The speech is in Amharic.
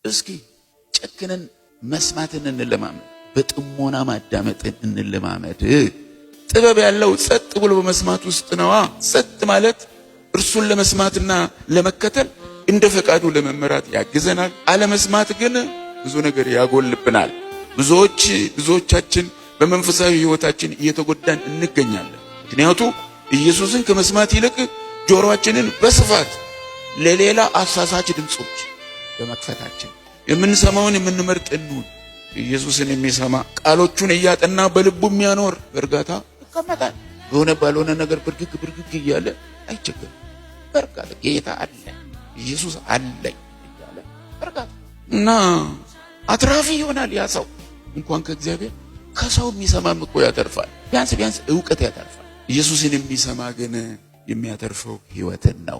እስኪ ጨክነን መስማትን እንለማመድ፣ በጥሞና ማዳመጥን እንለማመድ። ጥበብ ያለው ጸጥ ብሎ በመስማት ውስጥ ነዋ። ጸጥ ማለት እርሱን ለመስማትና ለመከተል እንደ ፈቃዱ ለመመራት ያግዘናል። አለመስማት ግን ብዙ ነገር ያጎልብናል። ብዙዎቻችን በመንፈሳዊ ሕይወታችን እየተጎዳን እንገኛለን። ምክንያቱ ኢየሱስን ከመስማት ይልቅ ጆሮአችንን በስፋት ለሌላ አሳሳች ድምጾች በመክፈታችን የምንሰማውን የምንመርጥ እንሁን። ኢየሱስን የሚሰማ ቃሎቹን እያጠና በልቡ የሚያኖር በእርጋታ ይቀመጣል። የሆነ ባልሆነ ነገር ብርግግ እያለ አይቸገርም። በእርጋታ ጌታ አለ፣ ኢየሱስ አለኝ እያለ በእርጋታ እና አትራፊ ይሆናል። ያ ሰው እንኳን ከእግዚአብሔር ከሰው የሚሰማም እኮ ያተርፋል። ቢያንስ እውቀት ያተርፋል። ኢየሱስን የሚሰማ ግን የሚያተርፈው ሕይወትን ነው።